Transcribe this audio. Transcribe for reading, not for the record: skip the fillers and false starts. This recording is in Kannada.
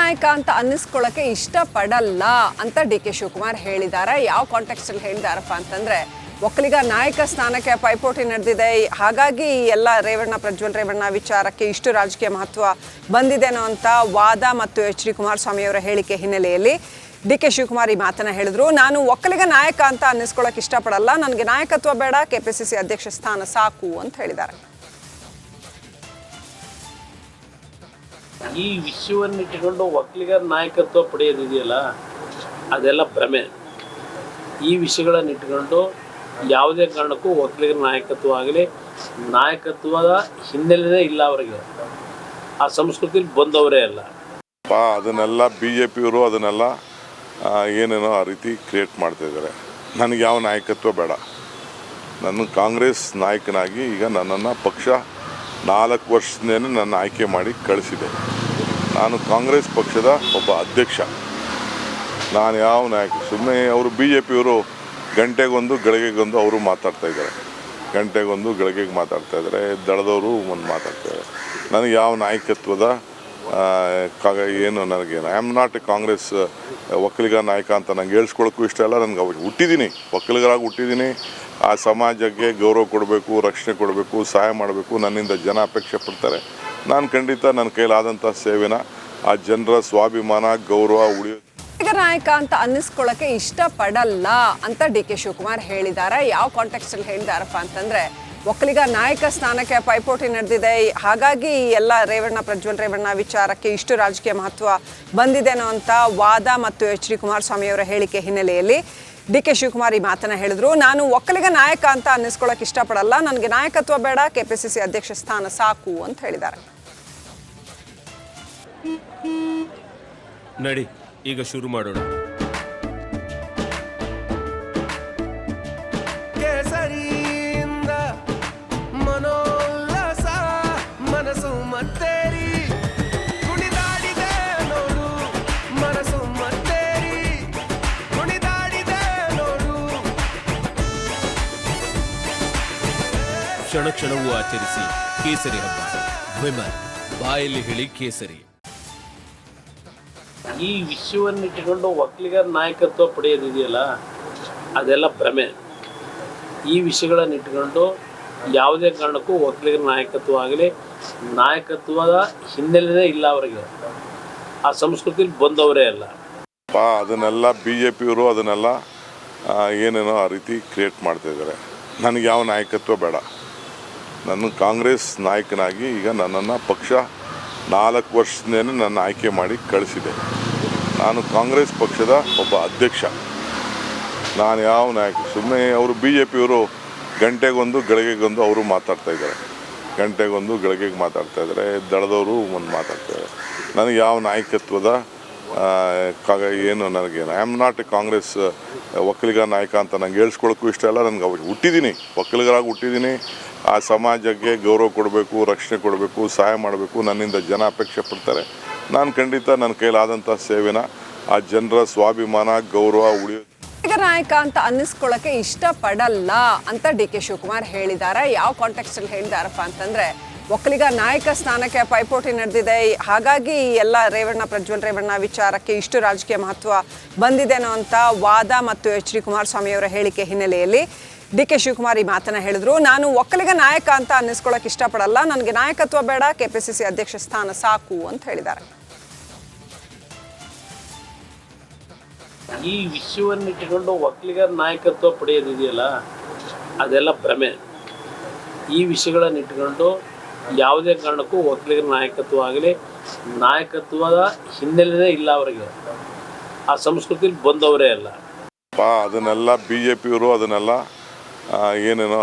ನಾಯಕ ಅಂತ ಅನ್ನಿಸ್ಕೊಳ್ಳೋಕೆ ಇಷ್ಟಪಡಲ್ಲ ಅಂತ ಡಿ.ಕೆ. ಶಿವಕುಮಾರ್ ಹೇಳಿದ್ದಾರೆ. ಯಾವ ಕಾಂಟೆಕ್ಸ್ಟ್ ಅಲ್ಲಿ ಹೇಳಿದಾರಪ್ಪ ಅಂತಂದ್ರೆ, ಒಕ್ಕಲಿಗ ನಾಯಕ ಸ್ಥಾನಕ್ಕೆ ಪೈಪೋಟಿ ನಡೆದಿದೆ, ಹಾಗಾಗಿ ಎಲ್ಲ ಪ್ರಜ್ವಲ್ ರೇವಣ್ಣ ವಿಚಾರಕ್ಕೆ ಇಷ್ಟು ರಾಜಕೀಯ ಮಹತ್ವ ಬಂದಿದೆನೋ ಅಂತ ವಾದ ಮತ್ತು ಎಚ್.ಡಿ. ಕುಮಾರಸ್ವಾಮಿ ಅವರ ಹೇಳಿಕೆ ಹಿನ್ನೆಲೆಯಲ್ಲಿ ಡಿ.ಕೆ. ಶಿವಕುಮಾರ್ ಈ ಮಾತನ್ನ ಹೇಳಿದ್ರು. ನಾನು ಒಕ್ಕಲಿಗ ನಾಯಕ ಅಂತ ಅನ್ನಿಸ್ಕೊಳ್ಳೋಕೆ ಇಷ್ಟಪಡಲ್ಲ, ನನಗೆ ನಾಯಕತ್ವ ಬೇಡ, ಕೆಪಿಸಿಸಿ ಅಧ್ಯಕ್ಷ ಸ್ಥಾನ ಸಾಕು ಅಂತ ಹೇಳಿದ್ದಾರೆ. ಈ ವಿಷಯವನ್ನಿಟ್ಟುಕೊಂಡು ಒಕ್ಕಲಿಗರ ನಾಯಕತ್ವ ಪಡೆಯೋದಿದೆಯಲ್ಲ, ಅದೆಲ್ಲ ಭ್ರಮೆ. ಈ ವಿಷಯಗಳನ್ನಿಟ್ಟುಕೊಂಡು ಯಾವುದೇ ಕಾರಣಕ್ಕೂ ಒಕ್ಕಲಿಗರ ನಾಯಕತ್ವ ಆಗಲಿ, ನಾಯಕತ್ವದ ಹಿನ್ನೆಲೆನೇ ಇಲ್ಲ ಅವರಿಗೆ. ಆ ಸಂಸ್ಕೃತಿಲಿ ಬಂದವರೇ ಅಲ್ಲ. ಅದನ್ನೆಲ್ಲ BJPಯವರು ಅದನ್ನೆಲ್ಲ ಏನೇನೋ ಆ ರೀತಿ ಕ್ರಿಯೇಟ್ ಮಾಡ್ತಾ ಇದ್ದಾರೆ. ನನಗೆ ಯಾವ ನಾಯಕತ್ವ ಬೇಡ. ನಾನು ಕಾಂಗ್ರೆಸ್ ನಾಯಕನಾಗಿ ಈಗ ನನ್ನನ್ನು ಪಕ್ಷ 4 ವರ್ಷದಿಂದ ನನ್ನ ಆಯ್ಕೆ ಮಾಡಿ ಕಳಿಸಿದೆ. ನಾನು ಕಾಂಗ್ರೆಸ್ ಪಕ್ಷದ ಒಬ್ಬ ಅಧ್ಯಕ್ಷ. ನಾನು ಯಾವ ನಾಯಕ ಸುಮ್ಮನೆ ಅವರು BJPಯವರು ಗಂಟೆಗೊಂದು ಗಳಿಗೆಗೊಂದು ಅವರು ಮಾತಾಡ್ತಾ ಇದ್ದಾರೆ. ಗಂಟೆಗೊಂದು ಗಳಿಗೆಗೆ ಮಾತಾಡ್ತಾ ಇದ್ದಾರೆ, ದಳದವರು ಒಂದು ಮಾತಾಡ್ತಾ ಇದ್ದಾರೆ. ನನಗೆ ಯಾವ ನಾಯಕತ್ವದ ಏನು ನನಗೇನು I am not A Congress Vokkaliga ನಾಯಕ ಅಂತ ನಂಗೆ ಹೇಳ್ಸ್ಕೊಳಕ್ಕೂ ಇಷ್ಟ ಇಲ್ಲ. ನನಗೆ ಅವಾಗ ಹುಟ್ಟಿದ್ದೀನಿ, ಒಕ್ಕಲಿಗರಾಗಿ ಹುಟ್ಟಿದ್ದೀನಿ. ಆ ಸಮಾಜಕ್ಕೆ ಗೌರವ ಕೊಡಬೇಕು, ರಕ್ಷಣೆ ಕೊಡಬೇಕು, ಸಹಾಯ ಮಾಡಬೇಕು, ನನ್ನಿಂದ ಜನ ಅಪೇಕ್ಷೆ ಪಡ್ತಾರೆ. ನಾನು ಖಂಡಿತ ನನ್ನ ಕೈಲಾದಂಥ ಸೇವೆನ ಆ ಜನರ ಸ್ವಾಭಿಮಾನ ಗೌರವ ಉಳಿಯೋದು. ನಾಯಕ ಅಂತ ಅನ್ನಿಸ್ಕೊಳ್ಳೋಕೆ ಇಷ್ಟಪಡಲ್ಲ ಅಂತ ಡಿ.ಕೆ. ಶಿವಕುಮಾರ್ ಹೇಳಿದ್ದಾರೆ. ಯಾವ ಕಾಂಟೆಕ್ಸ್ಟ್ ಅಲ್ಲಿ ಹೇಳಿದಾರಪ್ಪ ಅಂತಂದ್ರೆ, ಒಕ್ಕಲಿಗ ನಾಯಕ ಸ್ಥಾನಕ್ಕೆ ಪೈಪೋಟಿ ನಡೆದಿದೆ, ಹಾಗಾಗಿ ಎಲ್ಲ ಪ್ರಜ್ವಲ್ ರೇವಣ್ಣ ವಿಚಾರಕ್ಕೆ ಇಷ್ಟು ರಾಜಕೀಯ ಮಹತ್ವ ಬಂದಿದೆನೋ ಅಂತ ವಾದ ಮತ್ತು ಎಚ್.ಡಿ. ಕುಮಾರಸ್ವಾಮಿ ಅವರ ಹೇಳಿಕೆ ಹಿನ್ನೆಲೆಯಲ್ಲಿ ಡಿ.ಕೆ. ಶಿವಕುಮಾರ್ ಈ ಮಾತನ್ನ ಹೇಳಿದ್ರು. ನಾನು ಒಕ್ಕಲಿಗ ನಾಯಕ ಅಂತ ಅನ್ನಿಸ್ಕೊಳ್ಳೋಕೆ ಇಷ್ಟಪಡಲ್ಲ, ನನಗೆ ನಾಯಕತ್ವ ಬೇಡ, ಕೆಪಿಸಿಸಿ ಅಧ್ಯಕ್ಷ ಸ್ಥಾನ ಸಾಕು ಅಂತ ಹೇಳಿದ್ದಾರೆ. ನಡಿ ಈಗ ಶುರು ಮಾಡೋಣ. ಕೇಸರಿಯಿಂದ ಮನೋಲ್ಲಾಸ ಮನಸ್ಸು ಮತ್ತೇರಿ ಕುಣಿದಾಡಿದೆ ನೋಡು, ಮನಸ್ಸು ಮತ್ತೇರಿ ಕುಣಿದಾಡಿದೆ ನೋಡು. ಕ್ಷಣ ಕ್ಷಣವೂ ಆಚರಿಸಿ ಕೇಸರಿ ಹಬ್ಬ. ವಿಮಲ್ ಬಾಯಲ್ಲಿ ಹೇಳಿ ಕೇಸರಿ. ಈ ವಿಷಯವನ್ನಿಟ್ಟುಕೊಂಡು ಒಕ್ಕಲಿಗರ ನಾಯಕತ್ವ ಪಡೆಯೋದಿದೆಯಲ್ಲ, ಅದೆಲ್ಲ ಭ್ರಮೆ. ಈ ವಿಷಯಗಳನ್ನಿಟ್ಟುಕೊಂಡು ಯಾವುದೇ ಕಾರಣಕ್ಕೂ ಒಕ್ಕಲಿಗರ ನಾಯಕತ್ವ ಆಗಲಿ, ನಾಯಕತ್ವದ ಹಿನ್ನೆಲೆನೇ ಇಲ್ಲ ಅವರಿಗೆ. ಆ ಸಂಸ್ಕೃತಿಲಿ ಬಂದವರೇ ಅಲ್ಲ. ಅದನ್ನೆಲ್ಲ BJPಯವರು ಅದನ್ನೆಲ್ಲ ಏನೇನೋ ಆ ರೀತಿ ಕ್ರಿಯೇಟ್ ಮಾಡ್ತಾ ಇದ್ದಾರೆ. ನನಗೆ ಯಾವ ನಾಯಕತ್ವ ಬೇಡ. ನಾನು ಕಾಂಗ್ರೆಸ್ ನಾಯಕನಾಗಿ ಈಗ ನನ್ನನ್ನು ಪಕ್ಷ 4 ವರ್ಷದಿಂದ ನನ್ನ ಆಯ್ಕೆ ಮಾಡಿ ಕಳಿಸಿದೆ. ನಾನು ಕಾಂಗ್ರೆಸ್ ಪಕ್ಷದ ಒಬ್ಬ ಅಧ್ಯಕ್ಷ. ನಾನು ಯಾವ ನಾಯಕ ಸುಮ್ಮನೆ ಅವರು BJPಯವರು ಗಂಟೆಗೊಂದು ಗಳಿಗೆಗೊಂದು ಅವರು ಮಾತಾಡ್ತಾ ಇದ್ದಾರೆ. ಗಂಟೆಗೊಂದು ಗಳಿಗೆಗೆ ಮಾತಾಡ್ತಾ ಇದ್ದಾರೆ, ದಳದವರು ಒಂದು ಮಾತಾಡ್ತಾ ಇದ್ದಾರೆ. ನನಗೆ ಯಾವ ನಾಯಕತ್ವದ ಏನು ನನಗೇನು I am not A Congress Vokkaliga ನಾಯಕ ಅಂತ ನಂಗೆ ಹೇಳ್ಸ್ಕೊಳಕ್ಕೂ ಇಷ್ಟ ಇಲ್ಲ. ನನಗೆ ಅವಾಗ ಹುಟ್ಟಿದ್ದೀನಿ, ಒಕ್ಕಲಿಗರಾಗಿ ಹುಟ್ಟಿದ್ದೀನಿ. ಆ ಸಮಾಜಕ್ಕೆ ಗೌರವ ಕೊಡಬೇಕು, ರಕ್ಷಣೆ ಕೊಡಬೇಕು, ಸಹಾಯ ಮಾಡಬೇಕು, ನನ್ನಿಂದ ಜನ ಅಪೇಕ್ಷೆ ಪಡ್ತಾರೆ. ನಾನು ಖಂಡಿತ ನನ್ನ ಕೈಲಾದಂಥ ಸೇವೆನ ಆ ಜನರ ಸ್ವಾಭಿಮಾನ ಗೌರವ ಉಳಿಯೋದು. ನಾಯಕ ಅಂತ ಅನ್ನಿಸ್ಕೊಳ್ಳೋಕೆ ಇಷ್ಟಪಡಲ್ಲ ಅಂತ ಡಿ.ಕೆ. ಶಿವಕುಮಾರ್ ಹೇಳಿದ್ದಾರೆ. ಯಾವ ಕಾಂಟೆಕ್ಸ್ಟ್ ಅಲ್ಲಿ ಹೇಳಿದಾರಪ್ಪ ಅಂತಂದ್ರೆ, ಒಕ್ಕಲಿಗ ನಾಯಕ ಸ್ಥಾನಕ್ಕೆ ಪೈಪೋಟಿ ನಡೆದಿದೆ, ಹಾಗಾಗಿ ಎಲ್ಲ ಪ್ರಜ್ವಲ್ ರೇವಣ್ಣ ವಿಚಾರಕ್ಕೆ ಇಷ್ಟು ರಾಜಕೀಯ ಮಹತ್ವ ಬಂದಿದೆನೋ ಅಂತ ವಾದ ಮತ್ತು ಎಚ್.ಡಿ. ಕುಮಾರಸ್ವಾಮಿ ಅವರ ಹೇಳಿಕೆ ಹಿನ್ನೆಲೆಯಲ್ಲಿ ಡಿ.ಕೆ. ಶಿವಕುಮಾರ್ ಈ ಮಾತನ್ನ ಹೇಳಿದ್ರು. ನಾನು ಒಕ್ಕಲಿಗ ನಾಯಕ ಅಂತ ಅನ್ನಿಸ್ಕೊಳ್ಳೋಕೆ ಇಷ್ಟಪಡಲ್ಲ, ನನಗೆ ನಾಯಕತ್ವ ಬೇಡ, ಕೆಪಿಸಿಸಿ ಅಧ್ಯಕ್ಷ ಸ್ಥಾನ ಸಾಕು ಅಂತ ಹೇಳಿದ್ದಾರೆ. ಈ ವಿಷಯವನ್ನಿಟ್ಟುಕೊಂಡು ಒಕ್ಕಲಿಗರ ನಾಯಕತ್ವ ಪಡೆಯೋದಿದೆಯಲ್ಲ, ಅದೆಲ್ಲ ಭ್ರಮೆ. ಈ ವಿಷಯಗಳನ್ನಿಟ್ಟುಕೊಂಡು ಯಾವುದೇ ಕಾರಣಕ್ಕೂ ಒಕ್ಕಲಿಗರ ನಾಯಕತ್ವ ಆಗಲಿ, ನಾಯಕತ್ವದ ಹಿನ್ನೆಲೆನೇ ಇಲ್ಲ ಅವರಿಗೆ. ಆ ಸಂಸ್ಕೃತಿಲಿ ಬಂದವರೇ ಅಲ್ಲ. ಅದನ್ನೆಲ್ಲ BJPಯವರು ಅದನ್ನೆಲ್ಲ ಏನೇನೋ